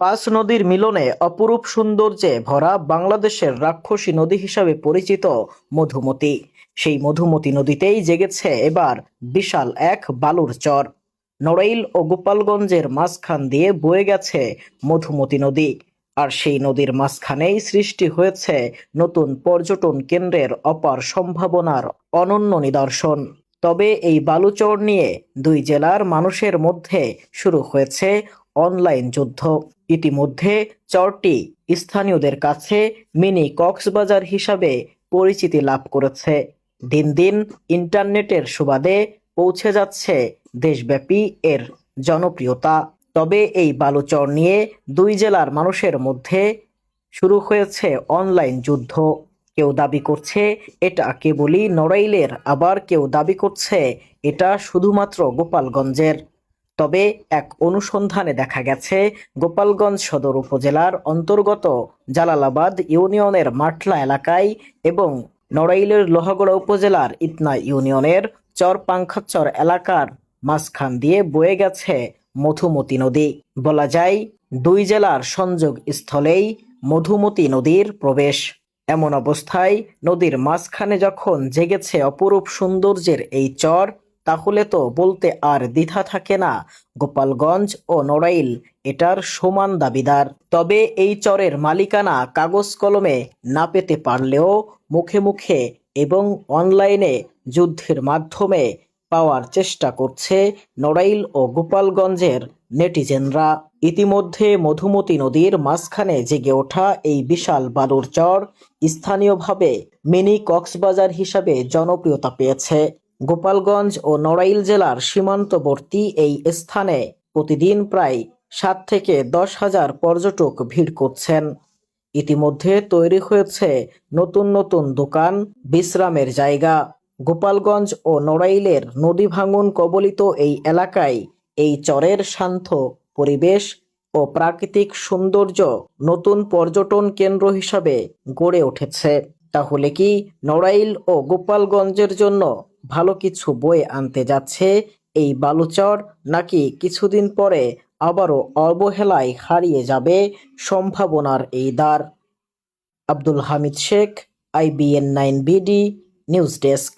পাঁচ নদীর মিলনে অপরূপ সৌন্দর্যে ভরা বাংলাদেশের রাক্ষসী নদী হিসাবে পরিচিত মধুমতি। সেই মধুমতি নদীতেই জেগেছে এবার বিশাল এক বালুর চর। নড়াইল ও গোপালগঞ্জের মাঝখান দিয়ে বয়ে গেছে মধুমতি নদী। আর সেই নদীর মাঝখানেই সৃষ্টি হয়েছে নতুন পর্যটন কেন্দ্রের অপার সম্ভাবনার অনন্য নিদর্শন। তবে এই বালুচর নিয়ে দুই জেলার মানুষের মধ্যে শুরু হয়েছে অনলাইন যুদ্ধ। ইতিমধ্যে চরটি স্থানীয়দের কাছে মিনি কক্সবাজার হিসাবে পরিচিতি লাভ করেছে। দিন দিন ইন্টারনেটের সুবাদে পৌঁছে যাচ্ছে দেশব্যাপী এর জনপ্রিয়তা। তবে এই বালুচর নিয়ে দুই জেলার মানুষের মধ্যে শুরু হয়েছে অনলাইন যুদ্ধ। কেউ দাবি করছে এটা কেবলই নড়াইলের, আবার কেউ দাবি করছে এটা শুধুমাত্র গোপালগঞ্জের। তবে এক অনুসন্ধানে দেখা গেছে গোপালগঞ্জ সদর উপজেলার অন্তর্গত জালালাবাদ ইউনিয়নের মাটলা এলাকায় এবং নড়াইলের লোহাগড়া উপজেলার ইতনা ইউনিয়নের চরপাংখাচর এলাকার মাঝখান দিয়ে বয়ে গেছে মধুমতি নদী। বলা যায় দুই জেলার সংযোগ স্থলেই মধুমতি নদীর প্রবেশ। এমন অবস্থায় নদীর মাঝখানে যখন জেগেছে অপরূপ সৌন্দর্যের এই চর, তাহলে তো বলতে আর দ্বিধা থাকে না, গোপালগঞ্জ ও নড়াইল এটার সমান দাবিদার। তবে এই চরের মালিকানা কাগজ কলমে না পেতে পারলেও মুখে মুখে এবং অনলাইনে যুদ্ধের মাধ্যমে পাওয়ার চেষ্টা করছে নড়াইল ও গোপালগঞ্জের নেটিজেনরা। ইতিমধ্যে মধুমতি নদীর মাঝখানে জেগে ওঠা এই বিশাল বালুর চর স্থানীয়ভাবে মিনি কক্সবাজার হিসাবে জনপ্রিয়তা পেয়েছে। গোপালগঞ্জ ও নড়াইল জেলার সীমান্তবর্তী এই স্থানে প্রতিদিন প্রায় 7 থেকে 10,000 পর্যটক ভিড় করছেন। ইতিমধ্যে তৈরি হয়েছে নতুন নতুন দোকান, বিশ্রামের জায়গা। গোপালগঞ্জ ও নড়াইলের নদী ভাঙন কবলিত এই এলাকায় এই চরের শান্ত পরিবেশ ও প্রাকৃতিক সৌন্দর্য নতুন পর্যটন কেন্দ্র হিসাবে গড়ে উঠেছে। তাহলে কি নড়াইল ও গোপালগঞ্জের জন্য ভালো কিছু বয়ে আনতে যাচ্ছে এই বালুচর, নাকি কিছুদিন পরে আবারও অবহেলায় হারিয়ে যাবে সম্ভাবনার এই দ্বার? Abdul Hamid Sheikh, IBN 9 BD news desk.